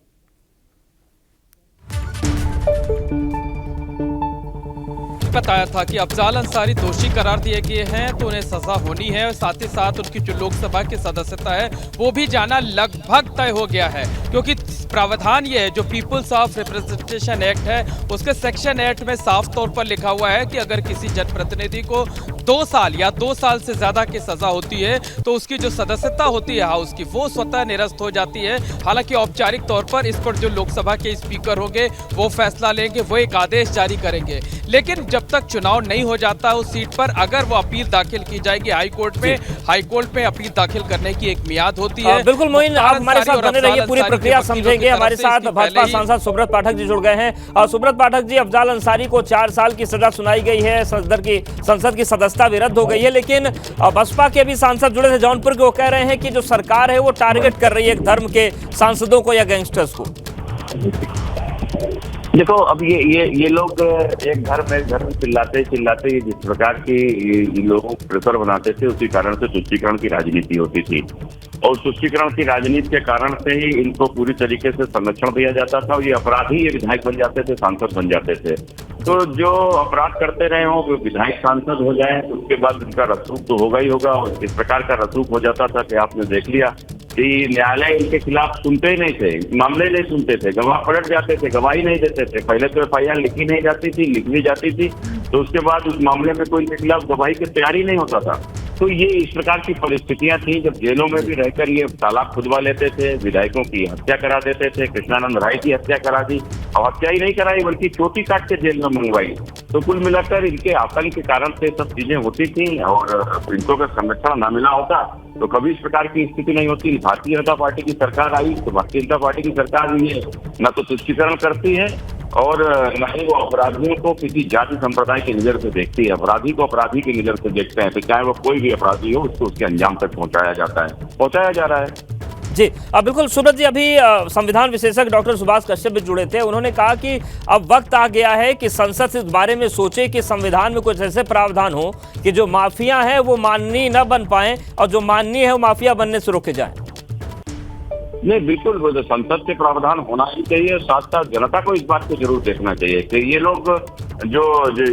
बताया था कि अफजाल अंसारी दोषी करार दिए गए हैं तो उन्हें सजा होनी है और साथ ही साथ उनकी जो लोकसभा की सदस्यता है वो भी जाना लगभग तय हो गया है, क्योंकि प्रावधान ये है जो पीपुल्स ऑफ रिप्रेजेंटेशन एक्ट है उसके सेक्शन 8 में साफ तौर पर लिखा हुआ है कि अगर किसी जनप्रतिनिधि को 2 साल या 2 साल से ज्यादा की सजा होती है तो उसकी जो सदस्यता होती है हाउस की वो स्वतः निरस्त हो जाती है। हालांकि औपचारिक तौर पर इस पर जो लोकसभा के स्पीकर होंगे वो फैसला लेंगे, वो एक आदेश जारी करेंगे। लेकिन जब जब तक चुनाव नहीं हो जाता उस सीट पर अगर वो अपील दाखिल की जाएगी हाई कोर्ट में अपील दाखिल करने की एक मियाद होती है। बिल्कुल मोइन, आप हमारे साथ बने रहिए, पूरी प्रक्रिया समझेंगे। हमारे साथ भाजपा सांसद सुब्रत पाठक जी जुड़ गए हैं। सुब्रत पाठक जी, अफजाल अंसारी को 4 साल की सजा सुनाई गई है, संसद की सदस्यता भी रद्द हो गई है, लेकिन बसपा के भी सांसद जुड़े थे जौनपुर के, वो कह रहे हैं कि जो सरकार है वो टारगेट कर रही है एक धर्म के सांसदों को या गैंगस्टर्स को। देखो, अब ये लोग एक धर्म चिल्लाते जिस प्रकार की लोगों को प्रेशर बनाते थे, उसी कारण से तुष्टीकरण की राजनीति होती थी और तुष्टीकरण की राजनीति के कारण से ही इनको पूरी तरीके से संरक्षण दिया जाता था और ये अपराधी ये विधायक बन जाते थे, सांसद बन जाते थे। तो जो अपराध करते रहे हो वो विधायक सांसद हो जाए, उसके बाद उनका रसूख तो होगा ही होगा। और इस प्रकार का रसूख हो जाता था कि आपने देख लिया कि न्यायालय इनके खिलाफ सुनते ही नहीं थे, मामले नहीं सुनते थे, गवाह पलट जाते थे, गवाही नहीं देते थे। पहले तो FIR लिखी नहीं जाती थी, लिखनी जाती थी तो उसके बाद उस मामले में कोई इनके खिलाफ गवाही की तैयारी नहीं होता था। तो ये इस प्रकार की परिस्थितियां थी जब जेलों में भी रहकर ये तालाब खुदवा लेते थे, विधायकों की हत्या करा देते थे। कृष्णानंद राय की हत्या करा दी और हत्या ही नहीं कराई बल्कि चोटी काट के जेल में मंगवाई। तो कुल मिलाकर इनके आतंक के कारण से सब चीजें होती थी और इनको का संरक्षण न मिला होता तो कभी इस प्रकार की स्थिति नहीं होती। भारतीय जनता पार्टी की सरकार आई तो भारतीय जनता पार्टी की सरकार ये न तो तुष्टीकरण करती है और न ही वो अपराधियों को किसी जाति संप्रदाय की नजर से देखती है। अपराधी को अपराधी की नजर से देखते हैं, तो चाहे वो कोई भी अपराधी हो उसको उसके अंजाम तक पहुंचाया जा रहा है। जी बिल्कुल सुब्रत जी, अभी संविधान विशेषज्ञ डॉक्टर सुभाष कश्यप भी जुड़े थे। उन्होंने कहा कि अब वक्त आ गया है कि संसद इस बारे में सोचे कि संविधान में कुछ ऐसे प्रावधान हो कि जो माफिया है वो माननीय न बन पाए और जो माननीय है वो माफिया बनने से रोके जाए। नहीं, बिल्कुल वो संसद से प्रावधान होना ही चाहिए। साथ साथ जनता को इस बात को जरूर देखना चाहिए कि ये लोग जो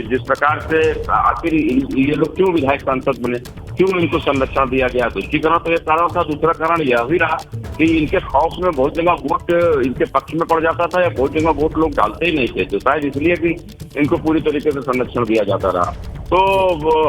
जिस प्रकार से आखिर ये लोग क्यों विधायक सांसद बने, क्यों इनको संरक्षण दिया गया। तुष्टीकरण तो एक कारण था, दूसरा कारण यह भी रहा कि इनके खौफ में बहुत जगह वोट इनके पक्ष में पड़ जाता था या बहुत जगह वोट लोग डालते ही नहीं थे, तो शायद इसलिए भी इनको पूरी तरीके से संरक्षण दिया जाता रहा। तो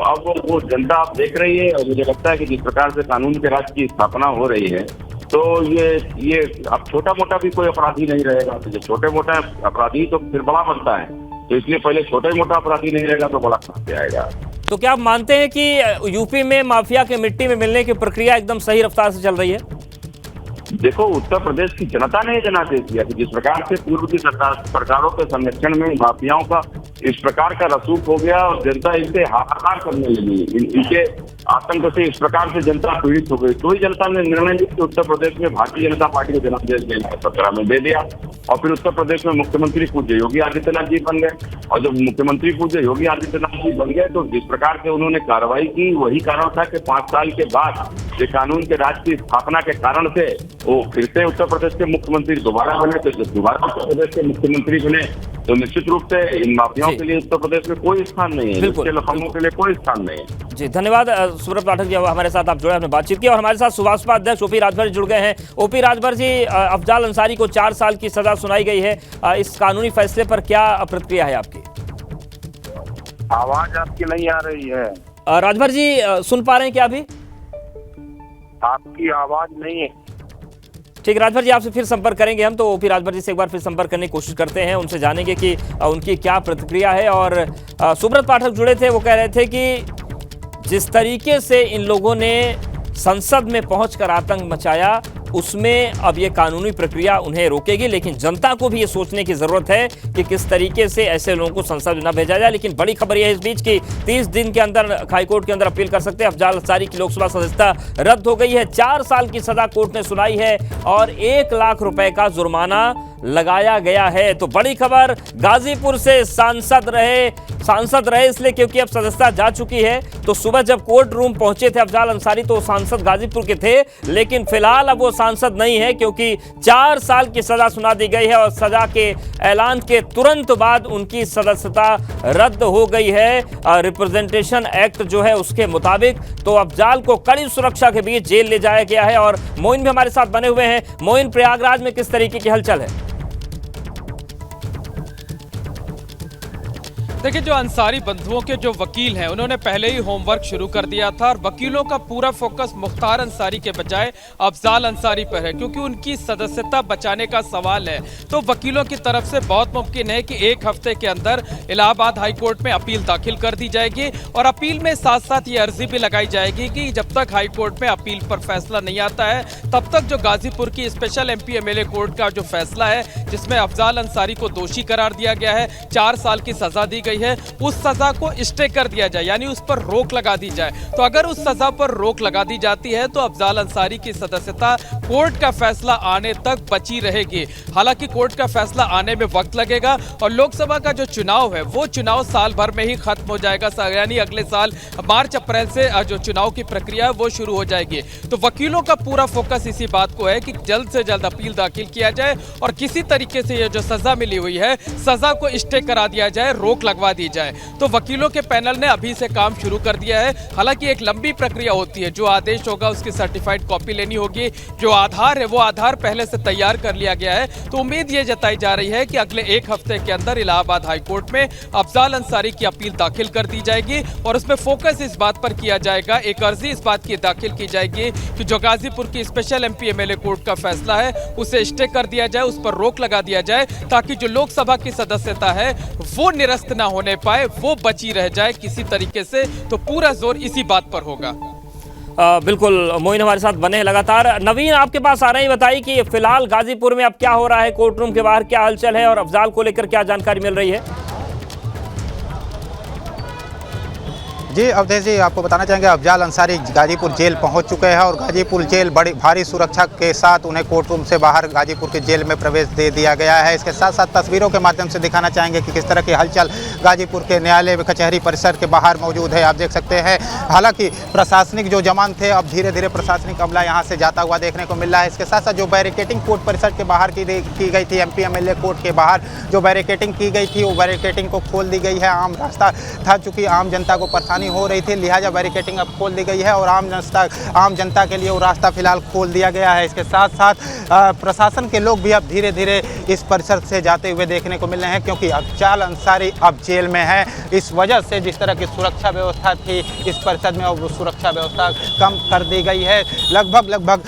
अब वो जनता आप देख रही है और मुझे लगता है कि जिस प्रकार से कानून के राज की स्थापना हो रही है तो ये अब छोटा मोटा भी कोई अपराधी नहीं रहेगा। तो जो छोटे मोटा अपराधी तो फिर बड़ा बनता है, तो इसलिए पहले छोटा ही मोटा अपराधी नहीं रहेगा तो बड़ा कहाँ से आएगा। तो क्या आप मानते हैं कि यूपी में माफिया के मिट्टी में मिलने की प्रक्रिया एकदम सही रफ्तार से चल रही है? देखो, उत्तर प्रदेश की जनता ने जनादेश दिया कि जिस प्रकार से पूर्व की सरकारों के संरक्षण में माफियाओं का इस प्रकार का रसूख हो गया और जनता इनसे हाहाकार करने लगी, इनके आतंक से इस प्रकार से जनता पीड़ित हो गई, तो ही जनता ने निर्णय लिया कि उत्तर प्रदेश में भारतीय जनता पार्टी को जनादेश देना है। 17 में दे दिया और फिर उत्तर प्रदेश में मुख्यमंत्री पूज्य योगी आदित्यनाथ जी बन गए और जब मुख्यमंत्री पूज्य योगी आदित्यनाथ जी बन गए तो जिस प्रकार से उन्होंने कार्रवाई की वही कारण था कि 5 साल के बाद ये कानून के राज की स्थापना के कारण से वो फिर से उत्तर प्रदेश के मुख्यमंत्री दोबारा बने। तो जब दोबारा उत्तर प्रदेश के मुख्यमंत्री बने तो निश्चित रूप से इन माफियाओं के लिए उत्तर प्रदेश में कोई स्थान नहीं है, इसके लफंगों के लिए कोई स्थान नहीं है। जी धन्यवाद सुब्रत पाठक जी, हमारे साथ आप जुड़े, आपने बातचीत की। और हमारे साथ सुभाषपा अध्यक्ष OP राजभर जुड़ गए हैं। OP राजभर जी, अफजाल अंसारी को 4 साल की सजा सुनाई गई है, इस कानूनी फैसले पर क्या प्रतिक्रिया है आपकी? आवाज आपकी नहीं आ रही है। राजभर जी सुन पा रहे हैं क्या अभी? आपकी आवाज नहीं है। ठीक, राजभर जी आपसे फिर संपर्क करेंगे हम, तो OP राजभर जी से एक बार फिर संपर्क करने की कोशिश करते हैं, उनसे जानेंगे कि उनकी क्या प्रतिक्रिया है। और सुब्रत पाठक जुड़े थे, वो कह रहे थे कि जिस तरीके से इन लोगों ने संसद में पहुंचकर आतंक मचाया उसमें अब ये कानूनी प्रक्रिया उन्हें रोकेगी, लेकिन जनता को भी ये सोचने की जरूरत है कि किस तरीके से ऐसे लोगों को संसद में न भेजा जाए। लेकिन बड़ी खबर यह है इस बीच की 30 दिन के अंदर हाईकोर्ट के अंदर अपील कर सकते हैं। अफजाल अंसारी की लोकसभा सदस्यता रद्द हो गई है, 4 साल की सजा कोर्ट ने सुनाई है और 1 लाख रुपए का जुर्माना लगाया गया है। तो बड़ी खबर, गाजीपुर से सांसद रहे इसलिए क्योंकि अब सदस्यता जा चुकी है। तो सुबह जब कोर्ट रूम पहुंचे थे अफजाल अंसारी तो सांसद गाजीपुर के थे, लेकिन फिलहाल अब वो सांसद नहीं है क्योंकि 4 साल की सजा सुना दी गई है और सजा के ऐलान के तुरंत बाद उनकी सदस्यता रद्द हो गई है रिप्रेजेंटेशन एक्ट जो है उसके मुताबिक। तो अफजाल को कड़ी सुरक्षा के बीच जेल ले जाया गया है। और मोइन भी हमारे साथ बने हुए हैं। मोइन, प्रयागराज में किस तरीके की हलचल है? देखिए, जो अंसारी बंधुओं के जो वकील हैं उन्होंने पहले ही होमवर्क शुरू कर दिया था और वकीलों का पूरा फोकस मुख्तार अंसारी के बजाय अफजाल अंसारी पर है, क्योंकि उनकी सदस्यता बचाने का सवाल है। तो वकीलों की तरफ से बहुत मुमकिन है कि एक हफ्ते के अंदर इलाहाबाद हाई कोर्ट में अपील दाखिल कर दी जाएगी और अपील में साथ साथ ये अर्जी भी लगाई जाएगी कि जब तक हाई कोर्ट में अपील पर फैसला नहीं आता है तब तक जो गाजीपुर की स्पेशल MP MLA कोर्ट का जो फैसला है जिसमें अफजाल अंसारी को दोषी करार दिया गया है, 4 साल की सजा दी गई है, उस सजा को स्टे कर दिया जाए, यानी उस पर रोक लगा दी जाए। तो अगर उस सजा पर रोक लगा दी जाती है तो अफजाल अंसारी की सदस्यता कोर्ट का फैसला आने तक बची रहेगी। हालांकि कोर्ट का फैसला आने में वक्त लगेगा और लोकसभा का जो चुनाव है वो चुनाव साल भर में ही खत्म हो जाएगा, यानी अगले साल मार्च अप्रैल से जो चुनाव की प्रक्रिया है वो शुरू हो जाएगी। तो वकीलों का पूरा फोकस इसी बात को है कि जल्द से जल्द अपील दाखिल किया जाए और किसी तरीके से ये जो सजा मिली हुई है सजा को स्टे करा दिया जाए, रोक लगवा दी जाए। तो वकीलों के पैनल ने अभी से काम शुरू कर दिया है। हालांकि एक लंबी प्रक्रिया होती है, जो आदेश होगा उसकी सर्टिफाइड कॉपी लेनी होगी, जो आधार है वो आधार पहले से तैयार कर लिया गया है। तो उम्मीद ये जताई जा रही है कि अगले एक हफ्ते के अंदर इलाहाबाद हाई कोर्ट में अफजाल अंसारी की अपील दाखिल कर दी जाएगी और उसमें फोकस इस बात पर किया जाएगा, एक अर्जी इस बात की दाखिल की जाएगी कि जो गाजीपुर की स्पेशल MP MLA कोर्ट का फैसला है उसे स्टे कर दिया जाए, उस पर रोक लगा दिया जाए, ताकि जो लोकसभा की सदस्यता है वो निरस्त ना होने पाए, वो बची रह जाए किसी तरीके से। तो पूरा जोर इसी बात पर होगा। बिल्कुल, मोइन हमारे साथ बने हैं लगातार। नवीन, आपके पास आ रहे हैं, बताइए कि फिलहाल गाजीपुर में अब क्या हो रहा है, कोर्ट रूम के बाहर क्या हलचल है और अफजाल को लेकर क्या जानकारी मिल रही है? जी अवधेश जी, आपको बताना चाहेंगे अफजाल अंसारी गाजीपुर जेल पहुंच चुके हैं और गाजीपुर जेल बड़ी भारी सुरक्षा के साथ उन्हें कोर्ट रूम से बाहर गाजीपुर के जेल में प्रवेश दे दिया गया है। इसके साथ साथ तस्वीरों के माध्यम से दिखाना चाहेंगे कि किस तरह की हलचल गाजीपुर के न्यायालय कचहरी परिसर के बाहर मौजूद है। आप देख सकते हैं, हालांकि प्रशासनिक जो जवान थे अब धीरे धीरे प्रशासनिक अमला यहाँ से जाता हुआ देखने को मिल रहा है। इसके साथ साथ जो बैरिकेटिंग कोर्ट परिसर के बाहर की गई थी, MP MLA कोर्ट के बाहर जो बैरिकेटिंग की गई थी वो बैरिकेटिंग को खोल दी गई है। आम रास्ता था, चूँकि आम जनता को परेशानी हो रही थी, लिहाजा बैरिकेटिंग अब खोल दी गई है और आम जनता के लिए वो रास्ता फिलहाल खोल दिया गया है। इसके साथ साथ प्रशासन के लोग भी अब धीरे धीरे इस परिसर से जाते हुए देखने को मिल रहे हैं, क्योंकि अफजाल अंसारी अब जेल में है। इस वजह से जिस तरह की सुरक्षा व्यवस्था थी इस परिसर में, अब सुरक्षा व्यवस्था कम कर दी गई है। लगभग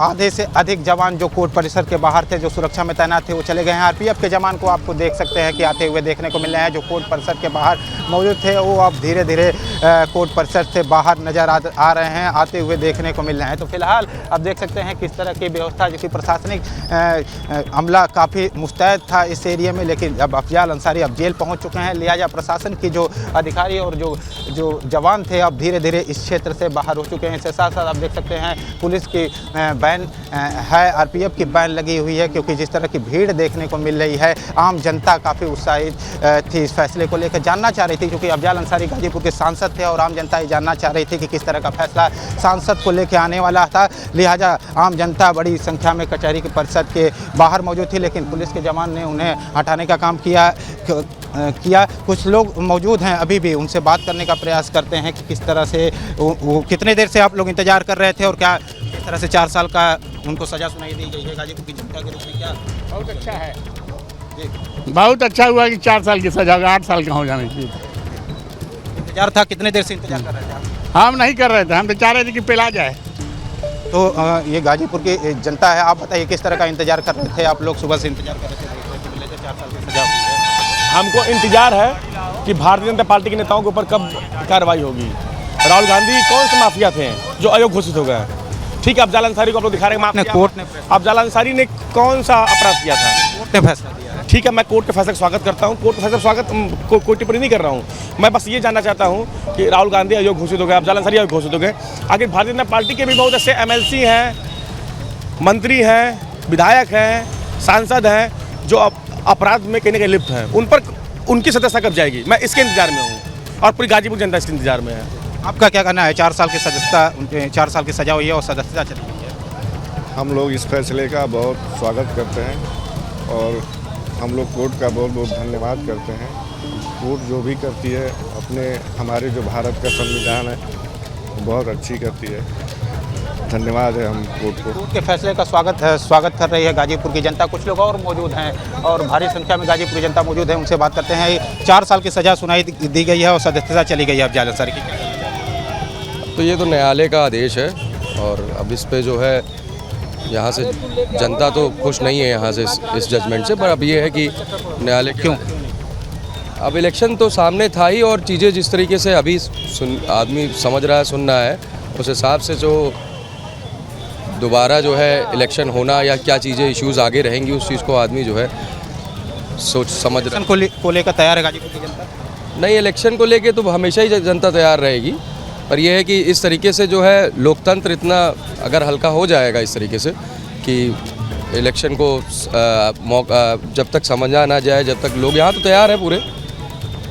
आधे से अधिक जवान जो कोर्ट परिसर के बाहर थे, जो सुरक्षा में तैनात थे, वो चले गए हैं। RPF के जवान को आपको देख सकते हैं कि आते हुए देखने को मिल रहे हैं। जो कोर्ट परिसर के बाहर मौजूद थे वो अब धीरे धीरे कोर्ट परिसर से बाहर नजर आ रहे हैं, आते हुए देखने को मिल रहे हैं। तो फिलहाल अब देख सकते हैं किस तरह की व्यवस्था, जो कि प्रशासनिक अमला काफ़ी मुस्तैद था इस एरिया में, लेकिन अब अफजाल अंसारी अब जेल पहुंच चुके हैं, लिहाजा प्रशासन की जो अधिकारी और जो जवान थे अब धीरे धीरे इस क्षेत्र से बाहर हो चुके हैं। इसके साथ साथ आप देख सकते हैं पुलिस की बैन है, RPF की बैन लगी हुई है, क्योंकि जिस तरह की भीड़ देखने को मिल रही है, आम जनता काफ़ी उत्साहित थी इस फैसले को लेकर, जानना चाह रही थी, क्योंकि अफजाल अंसारी गाजीपुर के सांसद थे और आम जनता ये जानना चाह रही थी कि किस तरह का फैसला सांसद को लेकर आने वाला था। लिहाजा आम जनता बड़ी संख्या में कचहरी के परिसर के बाहर मौजूद थी, लेकिन पुलिस के जवान ने उन्हें हटाने का काम किया। कुछ लोग मौजूद हैं अभी भी, उनसे बात करने का प्रयास करते हैं कि किस तरह से वो कितने देर से आप लोग इंतजार कर रहे थे और क्या किस तरह से 4 साल का उनको सजा सुनाई दी गई है गाजीपुर की जनता के रूप में? क्या बहुत अच्छा है, बहुत अच्छा हुआ कि 4 साल की सजा 8 साल का हो जाने चाहिए। इंतजार था, कितने देर से इंतजार कर रहे थे आप? हम नहीं कर रहे थे, हम तो चाह रहे थे कि पिला जाए। तो ये गाजीपुर की जनता है, आप बताइए किस तरह का इंतजार कर रहे थे आप लोग? सुबह से इंतजार कर रहे थे, मिले थे 4 साल की सजा हुई है। हमको इंतजार है कि भारतीय जनता पार्टी के नेताओं के ऊपर कब कार्रवाई होगी। राहुल गांधी कौन से माफिया थे जो अयोग्य घोषित हो गए? ठीक है, अफजाल अंसारी को आप लोग दिखा रहे हैं, कोर्ट ने अफजाल अंसारी ने कौन सा अपराध किया था? कोर्ट ने फैसला दिया है। ठीक है, मैं कोर्ट के फैसले का स्वागत करता हूँ, कोर्ट के फैसले का स्वागत कोई टिप्पणी नहीं कर रहा हूँ। मैं बस ये जानना चाहता हूँ कि राहुल गांधी अयोग्य घोषित हो गए, अफजाल अंसारी अयोग्य घोषित हो गए, आखिर भारतीय जनता पार्टी के भी बहुत ऐसे MLC हैं, मंत्री हैं, विधायक हैं, सांसद हैं जो अपराध में कहीं ना कहीं लिप्त हैं, उन पर उनकी सदस्यता कब जाएगी? मैं इसके इंतजार में हूँ और पूरी गाजीपुर जनता इसके इंतजार में है। आपका क्या कहना है? 4 साल की सदस्यता, 4 साल की सजा हुई है और सदस्यता चली गई है। हम लोग इस फैसले का बहुत स्वागत करते हैं और हम लोग कोर्ट का बहुत बहुत धन्यवाद करते हैं। कोर्ट जो भी करती है अपने हमारे जो भारत का संविधान है बहुत अच्छी करती है धन्यवाद है हम कोर्ट को। कोर्ट के फैसले का स्वागत कर रही है गाजीपुर की जनता। कुछ लोग और मौजूद हैं और भारी संख्या में गाजीपुर की जनता मौजूद है, उनसे बात करते हैं। 4 साल की सज़ा सुनाई दी गई है और सदस्यता चली गई है अफजाल अंसारी की। तो ये तो न्यायालय का आदेश है और अब इस पे जो है यहाँ से जनता तो खुश नहीं है यहाँ से इस जजमेंट से, पर अब ये है कि न्यायालय क्यों, अब इलेक्शन तो सामने था ही और चीज़ें जिस तरीके से अभी आदमी समझ रहा है, सुन रहा है, उस हिसाब से जो दोबारा जो है इलेक्शन होना या क्या चीज़ें इश्यूज़ आगे रहेंगी उस चीज़ को आदमी जो है सोच समझ रहा है। को लेकर तैयार है गाजीपुर की जनता? नहीं, इलेक्शन को लेके तो हमेशा ही जनता तैयार रहेगी, पर यह है कि इस तरीके से जो है लोकतंत्र इतना अगर हल्का हो जाएगा इस तरीके से कि इलेक्शन को जब तक समझा ना जाए, जब तक लोग यहाँ तो तैयार है पूरे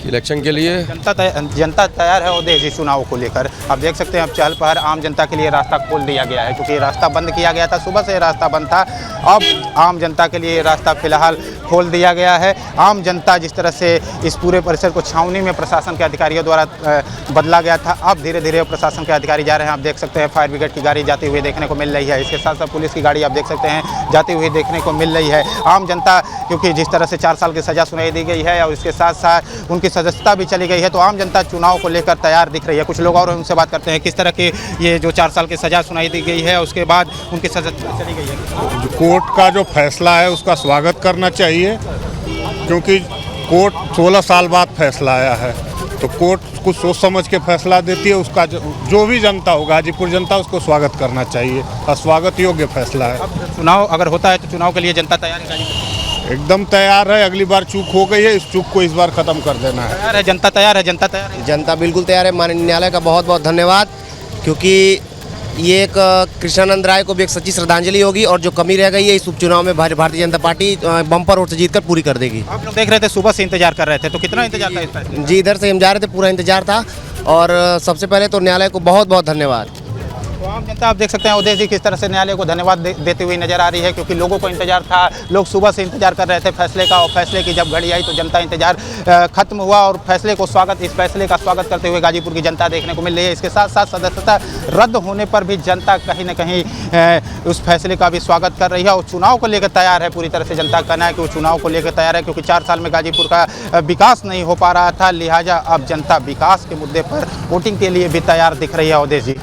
इलेक्शन के लिए, जनता तैयार है ओवैसी चुनाव को लेकर। आप देख सकते हैं अब चहल पहल आम जनता के लिए रास्ता खोल दिया गया है, क्योंकि रास्ता बंद किया गया था, सुबह से रास्ता बंद था। अब आम जनता के लिए रास्ता फिलहाल खोल दिया गया है। आम जनता जिस तरह से इस पूरे परिसर को छावनी में प्रशासन के अधिकारियों द्वारा बदला गया था, अब धीरे धीरे प्रशासन के अधिकारी जा रहे हैं। आप देख सकते हैं फायर ब्रिगेड की गाड़ी जाती हुई देखने को मिल रही है, इसके साथ साथ पुलिस की गाड़ी आप देख सकते हैं जाती हुई देखने को मिल रही है। आम जनता क्योंकि जिस तरह से 4 साल की सज़ा सुनाई दी गई है और इसके साथ साथ उनकी सदस्यता भी चली गई है, तो आम जनता चुनाव को लेकर तैयार दिख रही है। कुछ लोग और उनसे बात करते हैं किस तरह के ये जो 4 साल की सज़ा सुनाई दी गई है उसके बाद उनकी सदस्यता चली गई है। जो कोर्ट का जो फैसला है उसका स्वागत करना चाहिए, क्योंकि कोर्ट 16 साल बाद फैसला आया है, तो कोर्ट कुछ सोच समझ के फैसला देती है। उसका जो भी जनता हो, गाजीपुर जनता, उसको स्वागत करना चाहिए और स्वागत योग्य फैसला है। अब चुनाव अगर होता है तो चुनाव के लिए जनता तैयार है गाजीपुर? एकदम तैयार है। अगली बार चूक हो गई है, इस चूक को इस बार खत्म कर देना है। तैयार है जनता, तैयार है जनता, तैयार है जनता, बिल्कुल तैयार है। माननीय न्यायालय का बहुत बहुत धन्यवाद, क्योंकि ये एक कृष्णानंद राय को भी एक सच्ची श्रद्धांजलि होगी और जो कमी रह गई है इस उपचुनाव में Bharatiya Janata party bumper vote से जीतकर पूरी कर देगी। आप लोग देख रहे थे सुबह से इंतजार कर रहे थे, तो कितना इंतजार था इस फैसले? जी, इधर से हम जा रहे थे, पूरा इंतजार था और सबसे पहले तो न्यायालय को बहुत बहुत धन्यवाद। तो आम जनता आप देख सकते हैं उदय जी किस तरह से न्यायालय को धन्यवाद देते हुए नजर आ रही है, क्योंकि लोगों को इंतजार था, लोग सुबह से इंतजार कर रहे थे फैसले का, और फैसले की जब घड़ी आई तो जनता इंतजार खत्म हुआ और फैसले का स्वागत करते हुए गाजीपुर की जनता देखने को मिल रही है। इसके साथ साथ सदस्यता रद्द होने पर भी जनता कहीं न कहीं उस फैसले का भी स्वागत कर रही है और चुनाव को लेकर तैयार है। पूरी तरह से जनता का कहना है कि वो चुनाव को लेकर तैयार है, क्योंकि 4 साल में गाजीपुर का विकास नहीं हो पा रहा था, लिहाजा अब जनता विकास के मुद्दे पर वोटिंग के लिए भी तैयार दिख रही है। उदय जी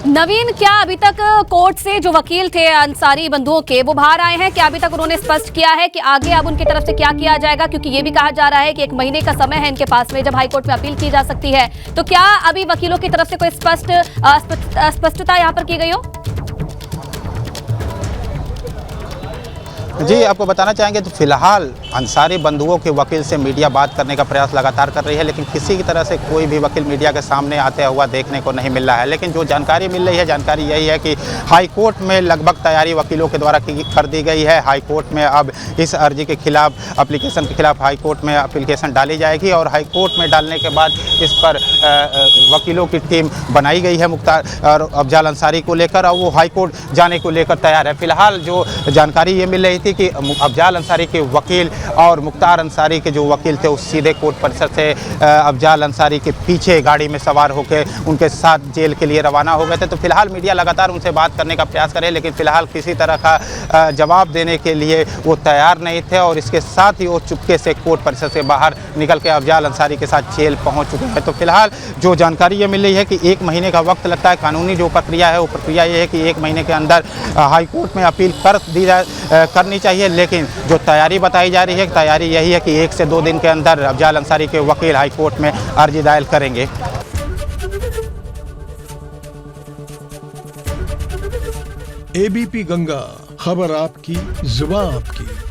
नवीन, क्या अभी तक कोर्ट से जो वकील थे अंसारी बंधुओं के, वो बाहर आए हैं? क्या अभी तक उन्होंने स्पष्ट किया है कि आगे अब उनकी तरफ से क्या किया जाएगा? क्योंकि ये भी कहा जा रहा है कि 1 महीने का समय है इनके पास में जब हाईकोर्ट में अपील की जा सकती है, तो क्या अभी वकीलों की तरफ से कोई स्पष्टता यहाँ पर की गई हो? जी, आपको बताना चाहेंगे तो फिलहाल अंसारी बंधुओं के वकील से मीडिया बात करने का प्रयास लगातार कर रही है, लेकिन किसी की तरह से कोई भी वकील मीडिया के सामने आते हुआ देखने को नहीं मिल रहा है। लेकिन जो जानकारी मिल रही है, जानकारी यही है कि हाई कोर्ट में लगभग तैयारी वकीलों के द्वारा कर दी गई है। हाई कोर्ट में अब इस अर्जी के खिलाफ, एप्लीकेशन के खिलाफ हाई कोर्ट में एप्लीकेशन डाली जाएगी और हाई कोर्ट में डालने के बाद इस पर वकीलों की टीम बनाई गई है मुख्तार और अफजाल अंसारी को लेकर, और वो हाई कोर्ट जाने को लेकर तैयार है। फिलहाल जो जानकारी ये मिल रही थी कि अफजाल अंसारी के वकील और मुख्तार अंसारी के जो वकील थे उस सीधे कोर्ट परिसर से अफजाल अंसारी के पीछे गाड़ी में सवार होकर उनके साथ जेल के लिए रवाना हो गए थे। तो फिलहाल मीडिया लगातार उनसे बात करने का प्रयास करे, लेकिन फिलहाल किसी तरह का जवाब देने के लिए वो तैयार नहीं थे और इसके साथ ही वो चुपके से कोर्ट परिसर से बाहर निकल के अफजाल अंसारी के साथ जेल पहुँच चुके हैं। तो फिलहाल जो जानकारी ये मिल रही है कि 1 महीने का वक्त लगता है। कानूनी जो प्रक्रिया है वो प्रक्रिया ये है कि 1 महीने के अंदर हाई कोर्ट में अपील करनी चाहिए, लेकिन जो तैयारी बताई जा रही है, तैयारी यही है कि 1 से 2 दिन के अंदर अफजाल अंसारी के वकील हाई कोर्ट में अर्जी दायर करेंगे। एबीपी गंगा, खबर आपकी, जुबान आपकी।